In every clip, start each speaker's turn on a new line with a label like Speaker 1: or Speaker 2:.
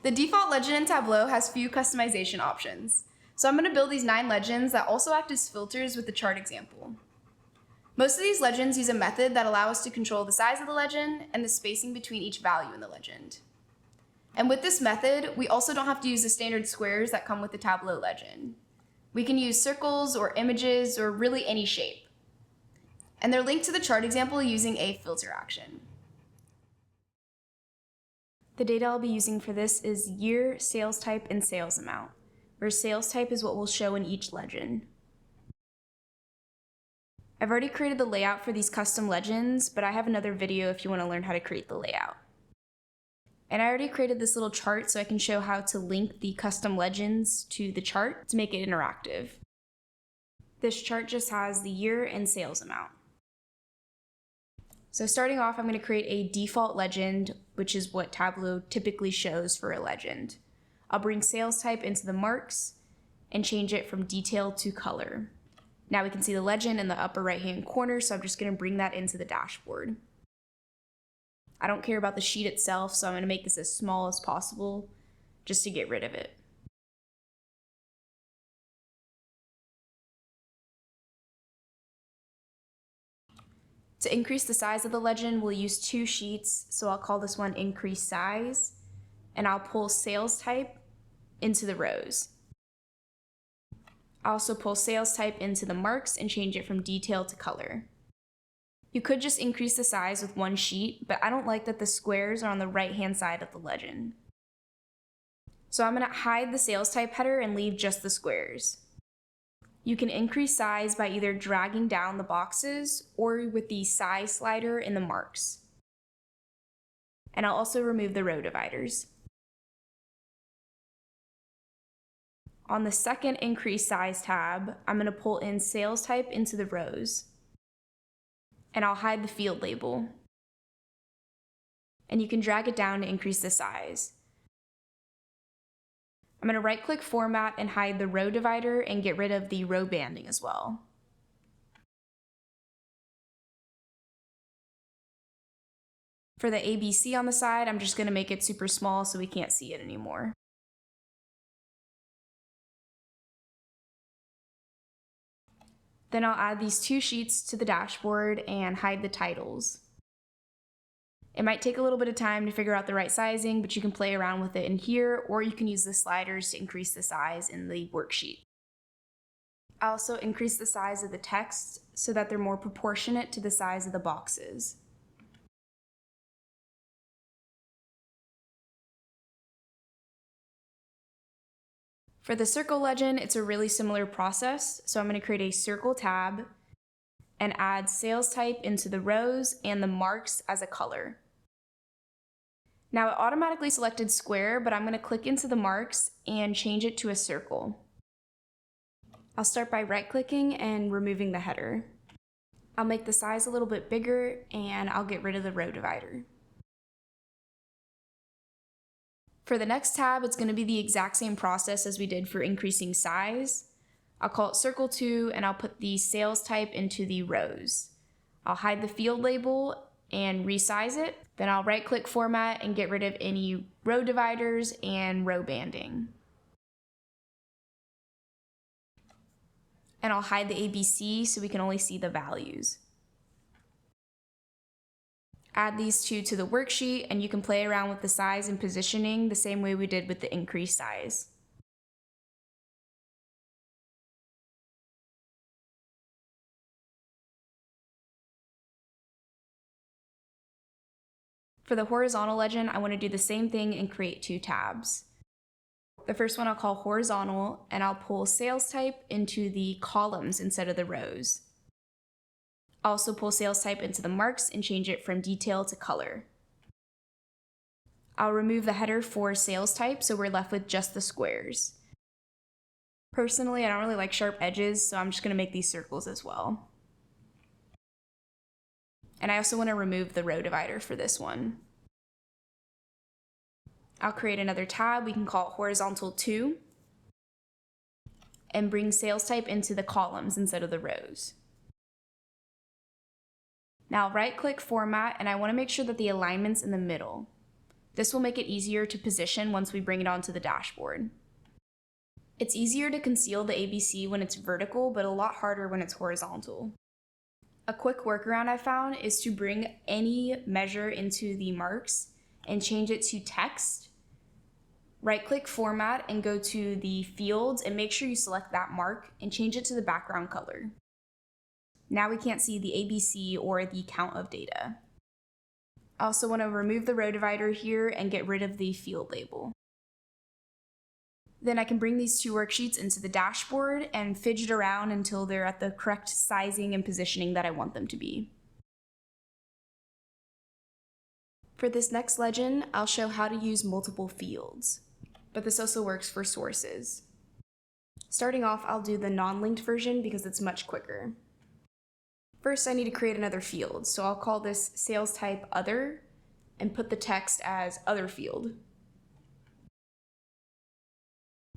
Speaker 1: The default legend in Tableau has few customization options. So I'm going to build these 9 legends that also act as filters with the chart example. Most of these legends use a method that allows us to control the size of the legend and the spacing between each value in the legend. And with this method, we also don't have to use the standard squares that come with the Tableau legend. We can use circles or images or really any shape. And they're linked to the chart example using a filter action. The data I'll be using for this is year, sales type, and sales amount, where sales type is what we'll show in each legend. I've already created the layout for these custom legends, but I have another video if you want to learn how to create the layout. And I already created this little chart so I can show how to link the custom legends to the chart to make it interactive. This chart just has the year and sales amount. So starting off, I'm going to create a default legend, which is what Tableau typically shows for a legend. I'll bring sales type into the marks and change it from detail to color. Now we can see the legend in the upper right-hand corner, so I'm just going to bring that into the dashboard. I don't care about the sheet itself, so I'm going to make this as small as possible just to get rid of it. To increase the size of the legend, we'll use 2 sheets, so I'll call this one increase size, and I'll pull sales type into the rows. I'll also pull sales type into the marks and change it from detail to color. You could just increase the size with 1 sheet, but I don't like that the squares are on the right-hand side of the legend. So I'm going to hide the sales type header and leave just the squares. You can increase size by either dragging down the boxes or with the size slider in the marks. And I'll also remove the row dividers. On the second increase size tab, I'm going to pull in sales type into the rows. And I'll hide the field label. And you can drag it down to increase the size. I'm going to right-click Format and hide the row divider and get rid of the row banding as well. For the ABC on the side, I'm just going to make it super small so we can't see it anymore. Then I'll add these 2 sheets to the dashboard and hide the titles. It might take a little bit of time to figure out the right sizing, but you can play around with it in here, or you can use the sliders to increase the size in the worksheet. I also increase the size of the text so that they're more proportionate to the size of the boxes. For the circle legend, it's a really similar process, so I'm going to create a circle tab and add sales type into the rows and the marks as a color. Now it automatically selected square, but I'm going to click into the marks and change it to a circle. I'll start by right-clicking and removing the header. I'll make the size a little bit bigger and I'll get rid of the row divider. For the next tab, it's going to be the exact same process as we did for increasing size. I'll call it Circle 2 and I'll put the sales type into the rows. I'll hide the field label and resize it. Then I'll right-click Format and get rid of any row dividers and row banding. And I'll hide the ABC so we can only see the values. Add these 2 to the worksheet and you can play around with the size and positioning the same way we did with the increased size. For the horizontal legend, I want to do the same thing and create 2 tabs. The first one I'll call horizontal and I'll pull sales type into the columns instead of the rows. Also pull sales type into the marks and change it from detail to color. I'll remove the header for sales type so we're left with just the squares. Personally, I don't really like sharp edges, so I'm just going to make these circles as well. And I also want to remove the row divider for this one. I'll create another tab, we can call it horizontal 2, and bring sales type into the columns instead of the rows. Now right-click Format and I want to make sure that the alignment's in the middle. This will make it easier to position once we bring it onto the dashboard. It's easier to conceal the ABC when it's vertical, but a lot harder when it's horizontal. A quick workaround I found is to bring any measure into the marks and change it to text. Right-click Format and go to the fields and make sure you select that mark and change it to the background color. Now we can't see the ABC or the count of data. I also want to remove the row divider here and get rid of the field label. Then I can bring these two worksheets into the dashboard and fidget around until they're at the correct sizing and positioning that I want them to be. For this next legend, I'll show how to use multiple fields, but this also works for sources. Starting off, I'll do the non-linked version because it's much quicker. First, I need to create another field, so I'll call this sales type other and put the text as other field.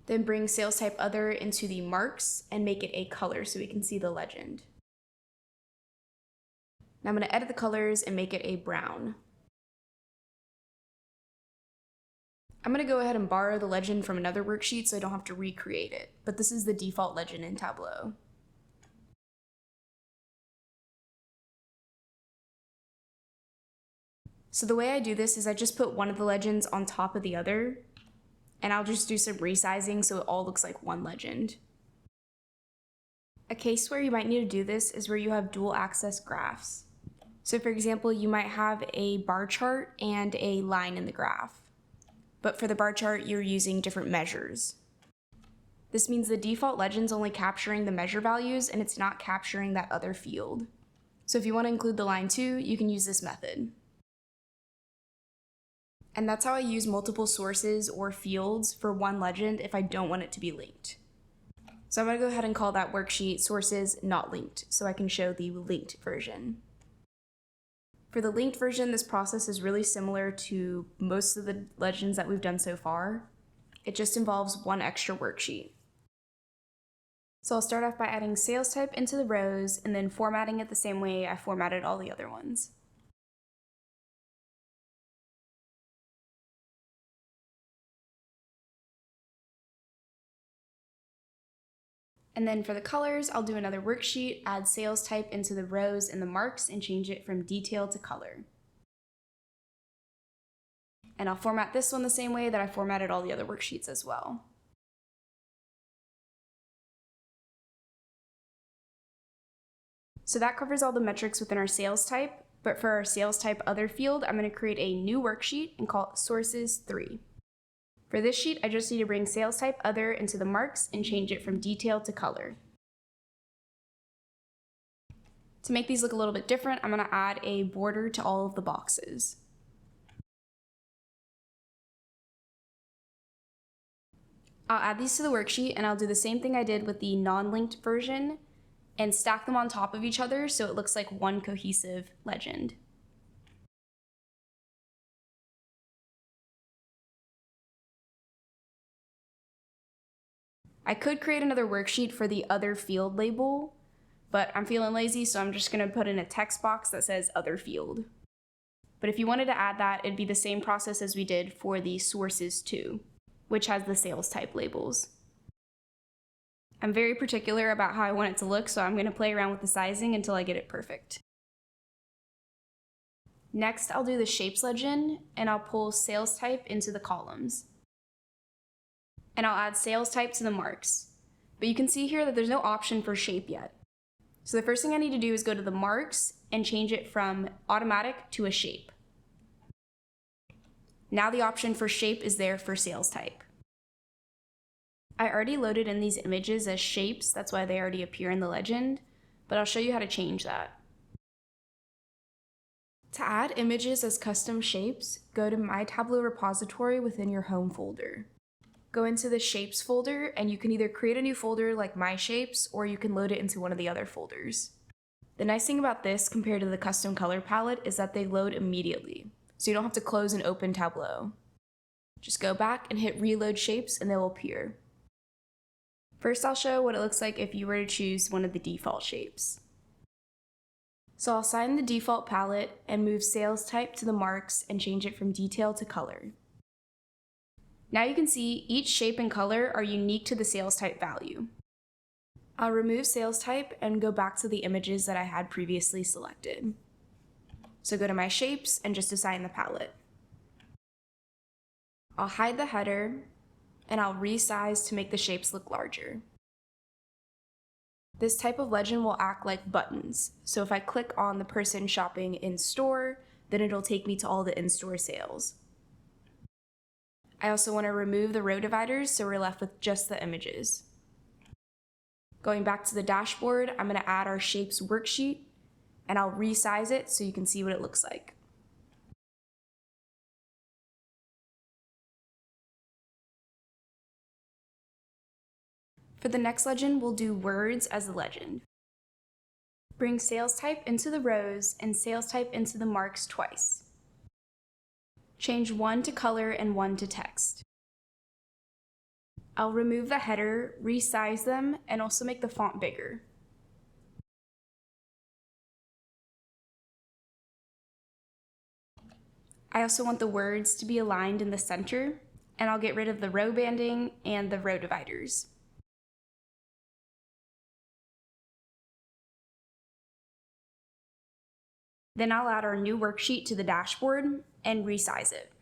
Speaker 1: Then bring sales type other into the marks and make it a color so we can see the legend. Now I'm going to edit the colors and make it a brown. I'm going to go ahead and borrow the legend from another worksheet so I don't have to recreate it, but this is the default legend in Tableau. So the way I do this is I just put one of the legends on top of the other, and I'll just do some resizing so it all looks like one legend. A case where you might need to do this is where you have dual access graphs. So for example, you might have a bar chart and a line in the graph. But for the bar chart, you're using different measures. This means the default legend's only capturing the measure values and it's not capturing that other field. So if you want to include the line too, you can use this method. And that's how I use multiple sources or fields for one legend if I don't want it to be linked. So I'm going to go ahead and call that worksheet sources not linked so I can show the linked version. For the linked version, this process is really similar to most of the legends that we've done so far. It just involves one extra worksheet. So I'll start off by adding sales type into the rows and then formatting it the same way I formatted all the other ones. And then for the colors, I'll do another worksheet, add sales type into the rows and the marks and change it from detail to color. And I'll format this one the same way that I formatted all the other worksheets as well. So that covers all the metrics within our sales type, but for our sales type other field, I'm going to create a new worksheet and call it sources 3. For this sheet, I just need to bring sales type other into the marks and change it from detail to color. To make these look a little bit different, I'm going to add a border to all of the boxes. I'll add these to the worksheet and I'll do the same thing I did with the non-linked version and stack them on top of each other so it looks like one cohesive legend. I could create another worksheet for the other field label, but I'm feeling lazy, so I'm just going to put in a text box that says other field. But if you wanted to add that, it'd be the same process as we did for the sources 2, which has the sales type labels. I'm very particular about how I want it to look, so I'm going to play around with the sizing until I get it perfect. Next, I'll do the shapes legend, and I'll pull sales type into the columns. And I'll add sales type to the marks. But you can see here that there's no option for shape yet. So the first thing I need to do is go to the marks and change it from automatic to a shape. Now the option for shape is there for sales type. I already loaded in these images as shapes, that's why they already appear in the legend, but I'll show you how to change that. To add images as custom shapes, go to My Tableau repository within your home folder. Go into the Shapes folder, and you can either create a new folder like My Shapes, or you can load it into one of the other folders. The nice thing about this compared to the custom color palette is that they load immediately, so you don't have to close and open Tableau. Just go back and hit Reload Shapes and they'll appear. First, I'll show what it looks like if you were to choose one of the default shapes. So I'll assign the default palette and move sales type to the marks and change it from detail to color. Now you can see each shape and color are unique to the sales type value. I'll remove sales type and go back to the images that I had previously selected. So go to my shapes and just assign the palette. I'll hide the header and I'll resize to make the shapes look larger. This type of legend will act like buttons. So if I click on the person shopping in store, then it'll take me to all the in-store sales. I also want to remove the row dividers so we're left with just the images. Going back to the dashboard, I'm going to add our shapes worksheet and I'll resize it so you can see what it looks like. For the next legend, we'll do words as a legend. Bring sales type into the rows and sales type into the marks twice. Change one to color and one to text. I'll remove the header, resize them, and also make the font bigger. I also want the words to be aligned in the center, and I'll get rid of the row banding and the row dividers. Then I'll add our new worksheet to the dashboard and resize it.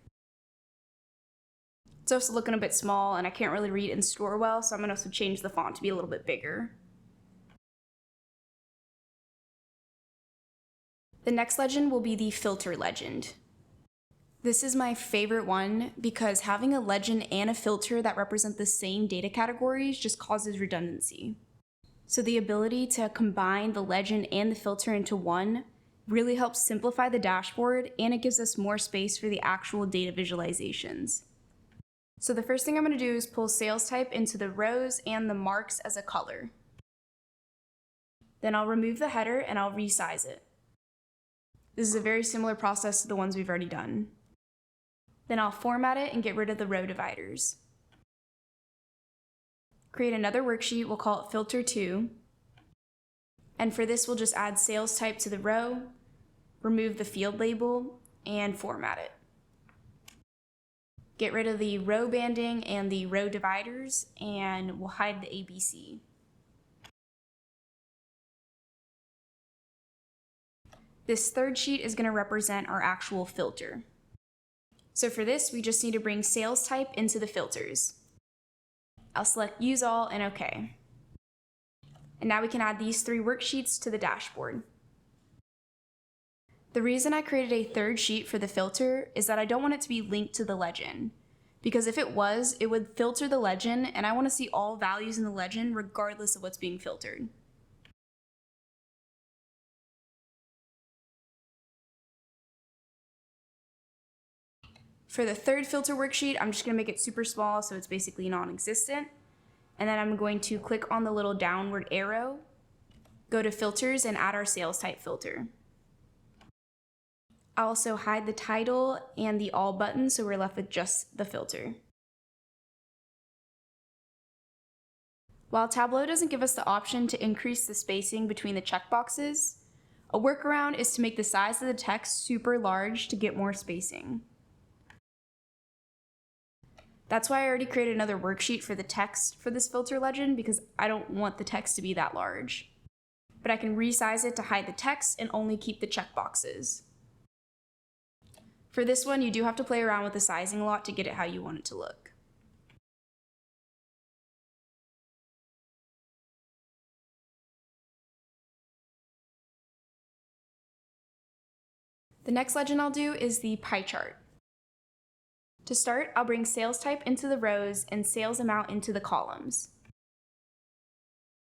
Speaker 1: It's also looking a bit small and I can't really read in store well, so I'm going to also change the font to be a little bit bigger. The next legend will be the filter legend. This is my favorite one because having a legend and a filter that represent the same data categories just causes redundancy. So the ability to combine the legend and the filter into one really helps simplify the dashboard, and it gives us more space for the actual data visualizations. So the first thing I'm going to do is pull sales type into the rows and the marks as a color. Then I'll remove the header and I'll resize it. This is a very similar process to the ones we've already done. Then I'll format it and get rid of the row dividers. Create another worksheet, we'll call it filter 2. And for this, we'll just add sales type to the row, remove the field label, and format it. Get rid of the row banding and the row dividers, and we'll hide the ABC. This third sheet is going to represent our actual filter. So for this, we just need to bring sales type into the filters. I'll select Use All and OK. And now we can add these 3 worksheets to the dashboard. The reason I created a third sheet for the filter is that I don't want it to be linked to the legend. Because if it was, it would filter the legend, and I want to see all values in the legend regardless of what's being filtered. For the third filter worksheet, I'm just going to make it super small so it's basically non-existent. And then I'm going to click on the little downward arrow, go to filters, and add our sales type filter. I'll also hide the title and the all button so we're left with just the filter. While Tableau doesn't give us the option to increase the spacing between the checkboxes, a workaround is to make the size of the text super large to get more spacing. That's why I already created another worksheet for the text for this filter legend, because I don't want the text to be that large. But I can resize it to hide the text and only keep the checkboxes. For this one, you do have to play around with the sizing a lot to get it how you want it to look. The next legend I'll do is the pie chart. To start, I'll bring sales type into the rows and sales amount into the columns.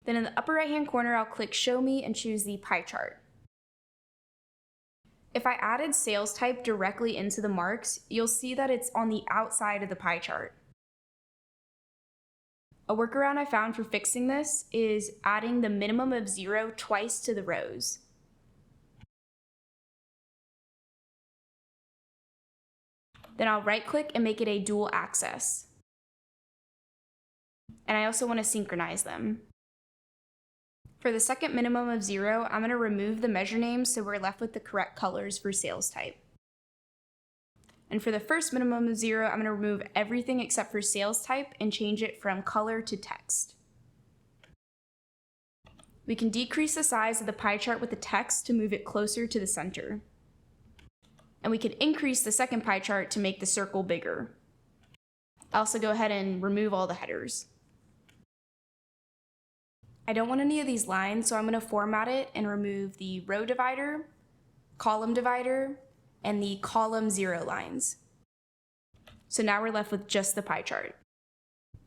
Speaker 1: Then in the upper right hand corner, I'll click Show Me and choose the pie chart. If I added sales type directly into the marks, you'll see that it's on the outside of the pie chart. A workaround I found for fixing this is adding the minimum of 0 twice to the rows. Then I'll right click and make it a dual axis. And I also want to synchronize them. For the second minimum of 0, I'm going to remove the measure name so we're left with the correct colors for sales type. And for the first minimum of 0, I'm going to remove everything except for sales type and change it from color to text. We can decrease the size of the pie chart with the text to move it closer to the center. And we can increase the second pie chart to make the circle bigger. I'll also go ahead and remove all the headers. I don't want any of these lines, so I'm going to format it and remove the row divider, column divider, and the column 0 lines. So now we're left with just the pie chart.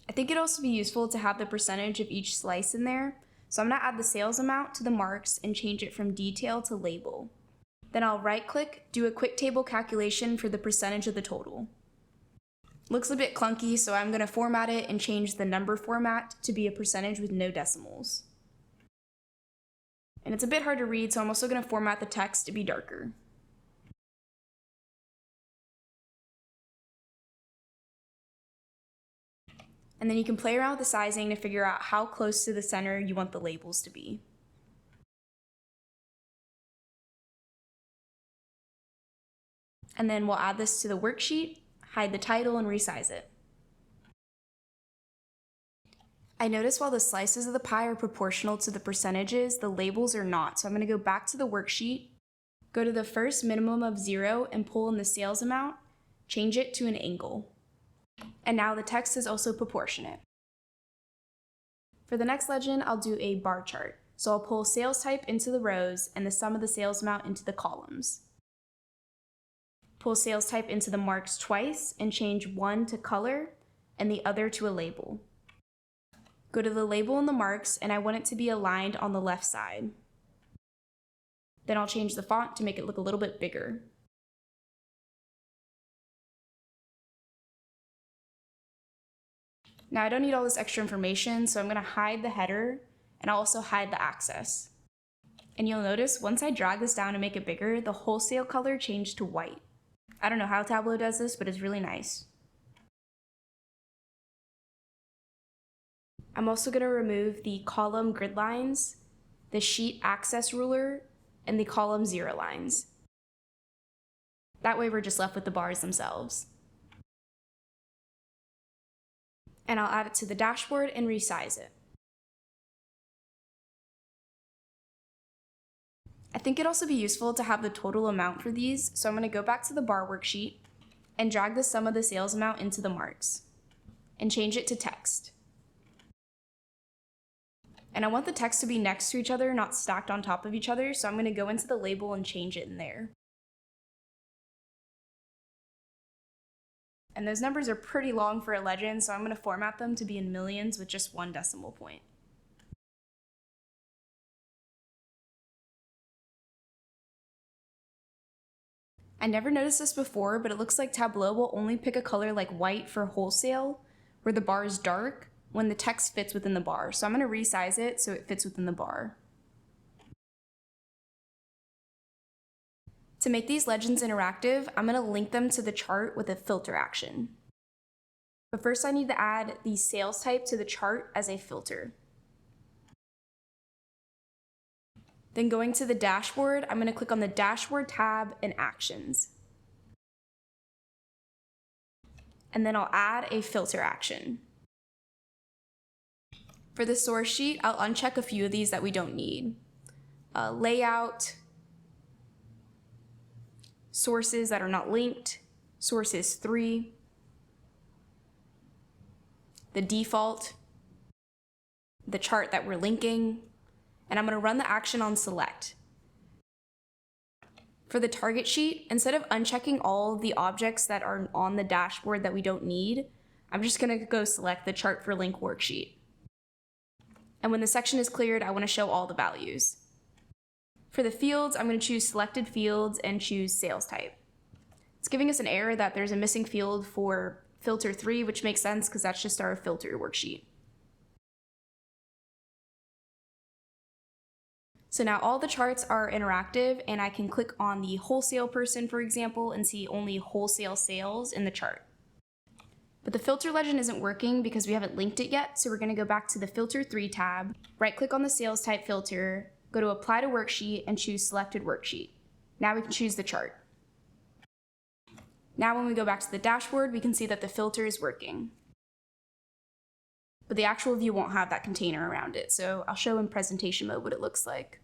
Speaker 1: I think it'd also be useful to have the percentage of each slice in there, so I'm going to add the sales amount to the marks and change it from detail to label. Then I'll right-click, do a quick table calculation for the percentage of the total. Looks a bit clunky, so I'm going to format it and change the number format to be a percentage with no decimals. And it's a bit hard to read, so I'm also going to format the text to be darker. And then you can play around with the sizing to figure out how close to the center you want the labels to be. And then we'll add this to the worksheet, hide the title, and resize it. I notice while the slices of the pie are proportional to the percentages, the labels are not. So I'm going to go back to the worksheet, go to the first minimum of 0 and pull in the sales amount, change it to an angle. And now the text is also proportionate. For the next legend, I'll do a bar chart. So I'll pull sales type into the rows and the sum of the sales amount into the columns. Pull sales type into the marks twice and change one to color and the other to a label. Go to the label and the marks, and I want it to be aligned on the left side. Then I'll change the font to make it look a little bit bigger. Now I don't need all this extra information, so I'm going to hide the header and I'll also hide the access. And you'll notice once I drag this down and make it bigger, the wholesale color changed to white. I don't know how Tableau does this, but it's really nice. I'm also going to remove the column grid lines, the sheet access ruler, and the column 0 lines. That way we're just left with the bars themselves. And I'll add it to the dashboard and resize it. I think it'd also be useful to have the total amount for these, so I'm going to go back to the bar worksheet and drag the sum of the sales amount into the marks and change it to text. And I want the text to be next to each other, not stacked on top of each other, so I'm going to go into the label and change it in there. And those numbers are pretty long for a legend, so I'm going to format them to be in millions with just one decimal point. I never noticed this before, but it looks like Tableau will only pick a color like white for wholesale, where the bar is dark, when the text fits within the bar. So I'm going to resize it so it fits within the bar. To make these legends interactive, I'm going to link them to the chart with a filter action. But first I need to add the sales type to the chart as a filter. Then going to the dashboard, I'm going to click on the dashboard tab and actions. And then I'll add a filter action. For the source sheet, I'll uncheck a few of these that we don't need. Layout, sources that are not linked, sources 3, the default, the chart that we're linking, and I'm going to run the action on select. For the target sheet, instead of unchecking all of the objects that are on the dashboard that we don't need, I'm just going to go select the chart for link worksheet. And when the section is cleared, I want to show all the values. For the fields, I'm going to choose selected fields and choose sales type. It's giving us an error that there's a missing field for filter 3, which makes sense because that's just our filter worksheet. So now all the charts are interactive, and I can click on the wholesale person, for example, and see only wholesale sales in the chart. But the filter legend isn't working because we haven't linked it yet, so we're going to go back to the Filter 3 tab, right-click on the Sales Type filter, go to Apply to Worksheet, and choose Selected Worksheet. Now we can choose the chart. Now when we go back to the dashboard, we can see that the filter is working. But the actual view won't have that container around it, so I'll show in presentation mode what it looks like.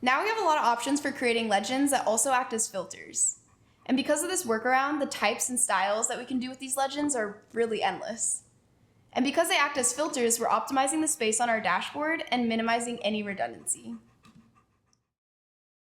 Speaker 1: Now we have a lot of options for creating legends that also act as filters. And because of this workaround, the types and styles that we can do with these legends are really endless. And because they act as filters, we're optimizing the space on our dashboard and minimizing any redundancy.